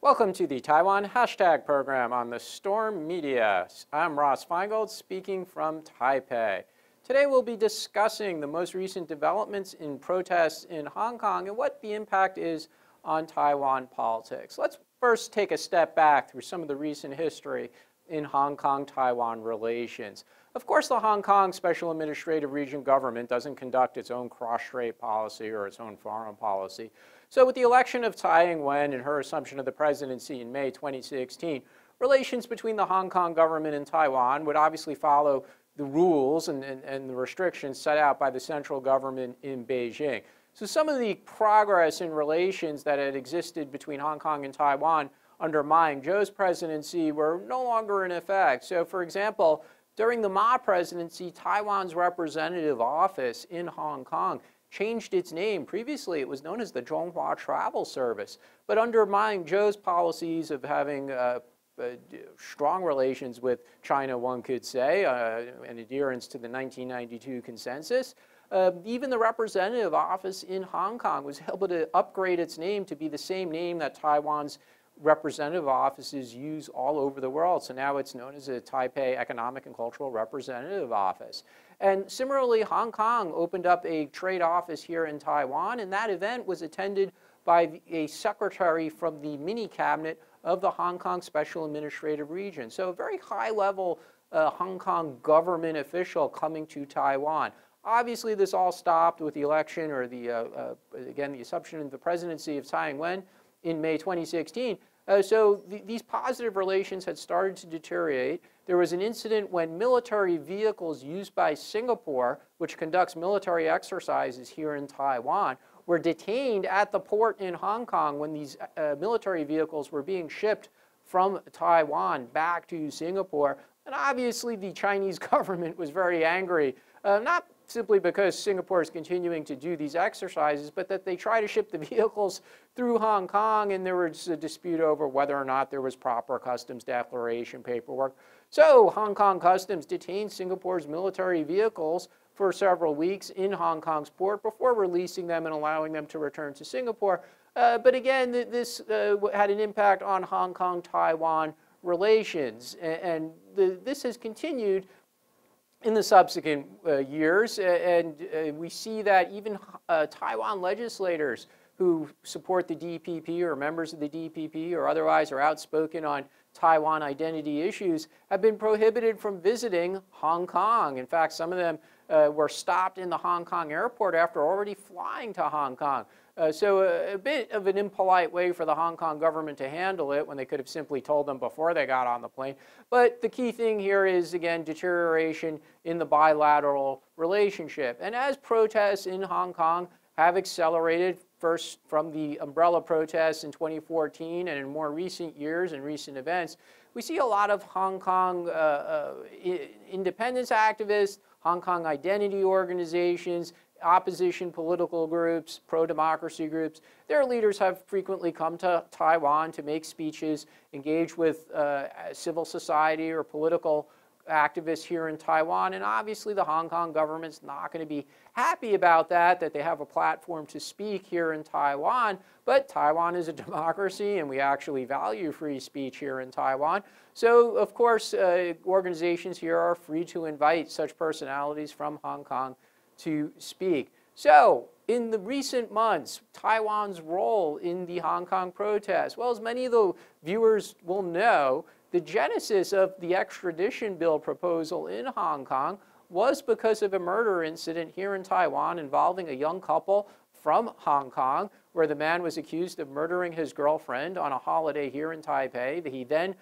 Welcome to the Taiwan Hashtag program on the Storm Media. I'm Ross Feingold speaking from Taipei. Today we'll be discussing the most recent developments in protests in Hong Kong and what the impact is on Taiwan politics. Let's first take a step back through some of the recent history in Hong Kong-Taiwan relations. Of course, the Hong Kong Special Administrative Region government doesn't conduct its own cross-strait policy or its own foreign policy. So with the election of Tsai Ing-wen and her assumption of the presidency in May 2016, relations between the Hong Kong government and Taiwan would obviously follow the rules and the restrictions set out by the central government in Beijing. So some of the progress in relations that had existed between Hong Kong and Taiwan under Ma Ying-jeou's presidency were no longer in effect. So for example, during the Ma presidency, Taiwan's representative office in Hong Kong changed its name. Previously, it was known as the Zhonghua Travel Service. But under Ma Ying-jeou's policies of having strong relations with China, one could say, and adherence to the 1992 consensus, even the representative office in Hong Kong was able to upgrade its name to be the same name that Taiwan's representative offices use all over the world. So now it's known as a Taipei Economic and Cultural Representative Office. And similarly, Hong Kong opened up a trade office here in Taiwan, and that event was attended by a secretary from the mini cabinet of the Hong Kong Special Administrative Region. So a very high-level Hong Kong government official coming to Taiwan. Obviously, this all stopped with the election, or again, the assumption of the presidency of Tsai Ing-wen in May 2016. These positive relations had started to deteriorate. There was an incident when military vehicles used by Singapore, which conducts military exercises here in Taiwan, were detained at the port in Hong Kong when these military vehicles were being shipped from Taiwan back to Singapore. And obviously the Chinese government was very angry, not simply because Singapore is continuing to do these exercises, but that they try to ship the vehicles through Hong Kong, and there was a dispute over whether or not there was proper customs declaration paperwork. So Hong Kong Customs detained Singapore's military vehicles for several weeks in Hong Kong's port before releasing them and allowing them to return to Singapore. But again, this had an impact on Hong Kong-Taiwan relations, and this has continued in the subsequent years, and we see that even Taiwan legislators who support the DPP or members of the DPP or otherwise are outspoken on Taiwan identity issues have been prohibited from visiting Hong Kong. In fact, some of them were stopped in the Hong Kong airport after already flying to Hong Kong. So a bit of an impolite way for the Hong Kong government to handle it when they could have simply told them before they got on the plane. But the key thing here is, again, deterioration in the bilateral relationship. And as protests in Hong Kong have accelerated, first from the umbrella protests in 2014 and in more recent years and recent events, we see a lot of Hong Kong independence activists, Hong Kong identity organizations, opposition political groups, pro-democracy groups. Their leaders have frequently come to Taiwan to make speeches, engage with civil society or political activists here in Taiwan. And obviously the Hong Kong government's not going to be happy about that they have a platform to speak here in Taiwan. But Taiwan is a democracy, and we actually value free speech here in Taiwan. So, of course, organizations here are free to invite such personalities from Hong Kong to speak. So, in the recent months, Taiwan's role in the Hong Kong protests, well, as many of the viewers will know, the genesis of the extradition bill proposal in Hong Kong was because of a murder incident here in Taiwan involving a young couple from Hong Kong, where the man was accused of murdering his girlfriend on a holiday here in Taipei. He then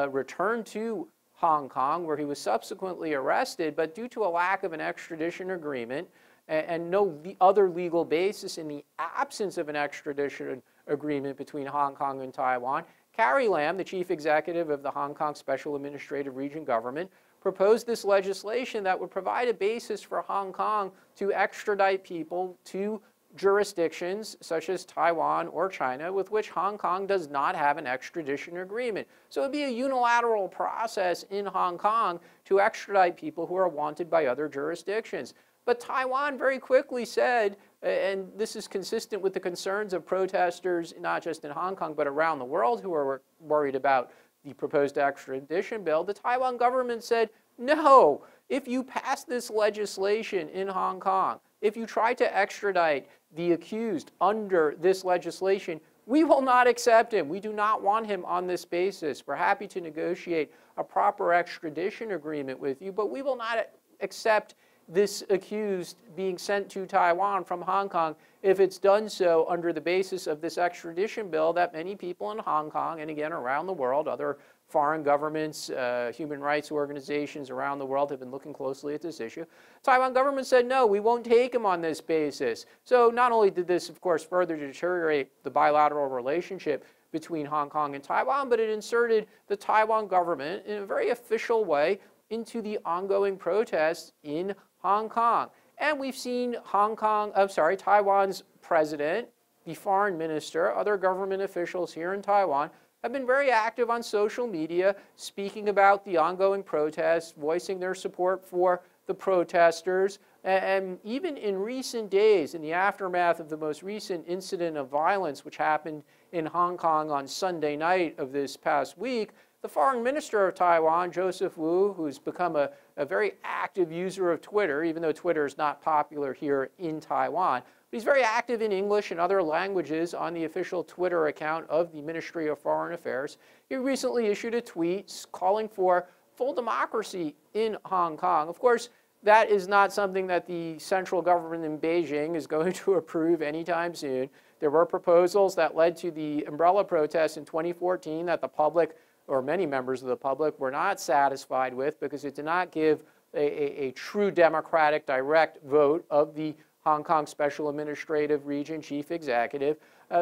returned to Hong Kong, where he was subsequently arrested, but due to a lack of an extradition agreement and no other legal basis in the absence of an extradition agreement between Hong Kong and Taiwan, Carrie Lam, the chief executive of the Hong Kong Special Administrative Region government, proposed this legislation that would provide a basis for Hong Kong to extradite people to jurisdictions such as Taiwan or China with which Hong Kong does not have an extradition agreement. So it would be a unilateral process in Hong Kong to extradite people who are wanted by other jurisdictions. But Taiwan very quickly said And this is consistent with the concerns of protesters, not just in Hong Kong, but around the world, who are worried about the proposed extradition bill. The Taiwan government said, no, if you pass this legislation in Hong Kong, if you try to extradite the accused under this legislation, we will not accept him. We do not want him on this basis. We're happy to negotiate a proper extradition agreement with you, but we will not accept this accused being sent to Taiwan from Hong Kong if it's done so under the basis of this extradition bill that many people in Hong Kong and again around the world, other foreign governments, human rights organizations around the world have been looking closely at this issue. Taiwan government said, no, we won't take him on this basis. So not only did this, of course, further deteriorate the bilateral relationship between Hong Kong and Taiwan, but it inserted the Taiwan government in a very official way into the ongoing protests in Hong Kong. And we've seen Taiwan's president, the foreign minister, other government officials here in Taiwan have been very active on social media, speaking about the ongoing protests, voicing their support for the protesters. And even in recent days, in the aftermath of the most recent incident of violence, which happened in Hong Kong on Sunday night of this past week, the foreign minister of Taiwan, Joseph Wu, who's become a very active user of Twitter, even though Twitter is not popular here in Taiwan, but he's very active in English and other languages on the official Twitter account of the Ministry of Foreign Affairs. He recently issued a tweet calling for full democracy in Hong Kong. Of course, that is not something that the central government in Beijing is going to approve anytime soon. There were proposals that led to the umbrella protests in 2014 that the public, or many members of the public, were not satisfied with because it did not give a true democratic direct vote of the Hong Kong Special Administrative Region Chief Executive.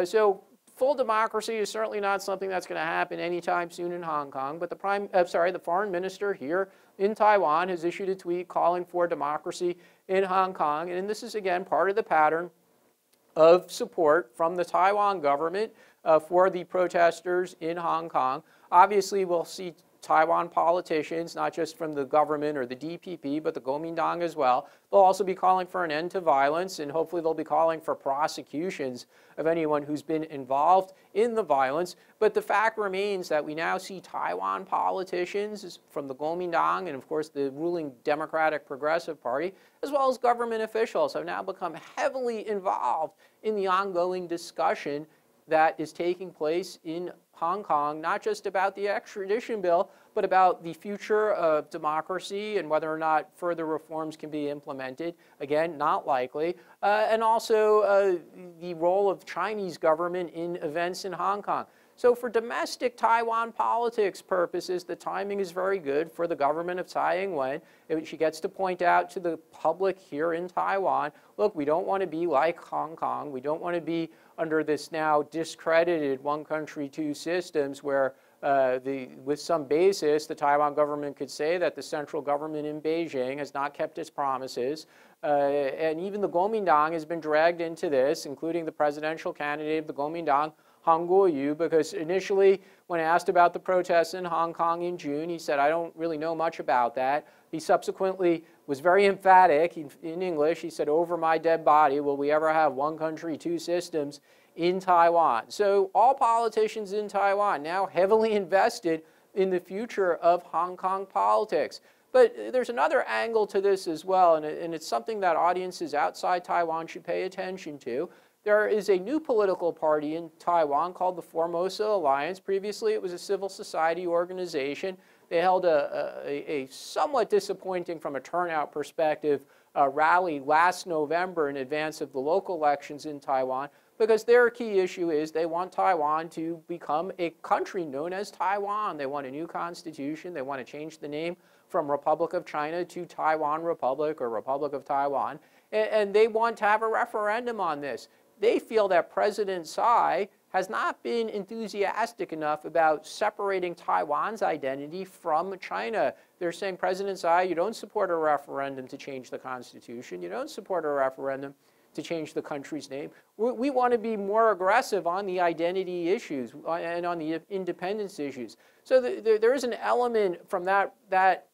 So full democracy is certainly not something that's going to happen anytime soon in Hong Kong, but the foreign minister here in Taiwan has issued a tweet calling for democracy in Hong Kong, and this is again part of the pattern of support from the Taiwan government for the protesters in Hong Kong. Obviously, we'll see Taiwan politicians, not just from the government or the DPP, but the Kuomintang as well. They'll also be calling for an end to violence, and hopefully they'll be calling for prosecutions of anyone who's been involved in the violence. But the fact remains that we now see Taiwan politicians from the Kuomintang and, of course, the ruling Democratic Progressive Party, as well as government officials, have now become heavily involved in the ongoing discussion that is taking place in Hong Kong, not just about the extradition bill, but about the future of democracy and whether or not further reforms can be implemented. Again, not likely. And also the role of Chinese government in events in Hong Kong. So for domestic Taiwan politics purposes, the timing is very good for the government of Tsai Ing-wen. She gets to point out to the public here in Taiwan, look, we don't want to be like Hong Kong. We don't want to be under this now discredited one country, two systems where with some basis, the Taiwan government could say that the central government in Beijing has not kept its promises. And even the Kuomintang has been dragged into this, including the presidential candidate of the Kuomintang, Han Kuo-yu, because initially, when asked about the protests in Hong Kong in June, he said, I don't really know much about that. He subsequently was very emphatic in English. He said, over my dead body, will we ever have one country, two systems in Taiwan? So all politicians in Taiwan now heavily invested in the future of Hong Kong politics. But there's another angle to this as well, and it's something that audiences outside Taiwan should pay attention to. There is a new political party in Taiwan called the Formosa Alliance. Previously, it was a civil society organization. They held a somewhat disappointing from a turnout perspective rally last November in advance of the local elections in Taiwan, because their key issue is they want Taiwan to become a country known as Taiwan. They want a new constitution. They want to change the name from Republic of China to Taiwan Republic or Republic of Taiwan. And they want to have a referendum on this. They feel that President Tsai has not been enthusiastic enough about separating Taiwan's identity from China. They're saying, President Tsai, you don't support a referendum to change the constitution. You don't support a referendum to change the country's name. We want to be more aggressive on the identity issues and on the independence issues. So there is an element from that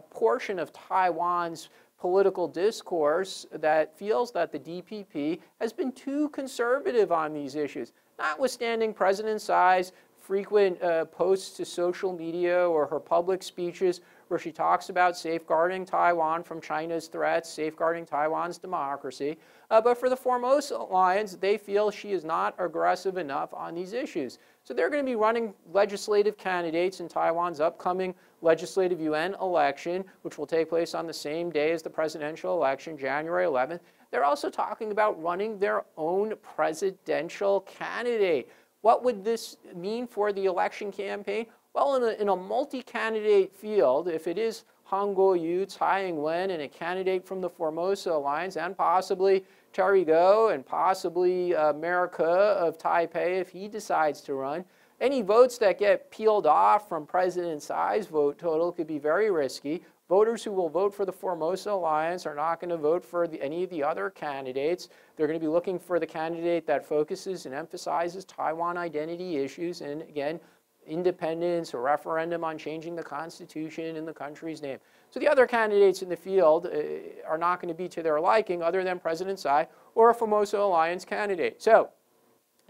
portion of Taiwan's political discourse that feels that the DPP has been too conservative on these issues, notwithstanding President Tsai's frequent posts to social media or her public speeches where she talks about safeguarding Taiwan from China's threats, safeguarding Taiwan's democracy. But for the Formosa Alliance, they feel she is not aggressive enough on these issues. So they're going to be running legislative candidates in Taiwan's upcoming Legislative Yuan election, which will take place on the same day as the presidential election, January 11th. They're also talking about running their own presidential candidate. What would this mean for the election campaign? Well, in a multi-candidate field, if it is Han Kuo-yu, Tsai Ing-wen, and a candidate from the Formosa Alliance, and possibly Terry Go, and possibly Mayor Ke of Taipei if he decides to run, any votes that get peeled off from President Tsai's vote total could be very risky. Voters who will vote for the Formosa Alliance are not going to vote for any of the other candidates. They're going to be looking for the candidate that focuses and emphasizes Taiwan identity issues and, again, independence, a referendum on changing the Constitution in the country's name. So the other candidates in the field are not going to be to their liking other than President Tsai or a Formosa Alliance candidate. So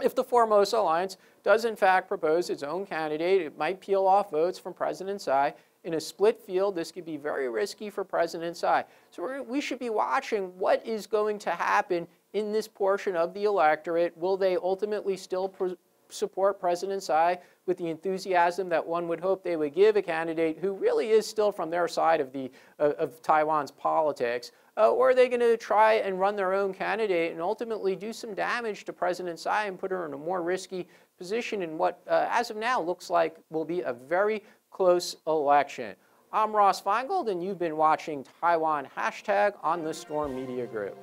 if the Formosa Alliance does in fact propose its own candidate, it might peel off votes from President Tsai. In a split field, this could be very risky for President Tsai. So we should be watching what is going to happen in this portion of the electorate. Will they ultimately still support President Tsai with the enthusiasm that one would hope they would give a candidate who really is still from their side of Taiwan's politics? Or are they going to try and run their own candidate and ultimately do some damage to President Tsai and put her in a more risky position in what, as of now, looks like will be a very close election? I'm Ross Feingold, and you've been watching Taiwan Hashtag on the Storm Media Group.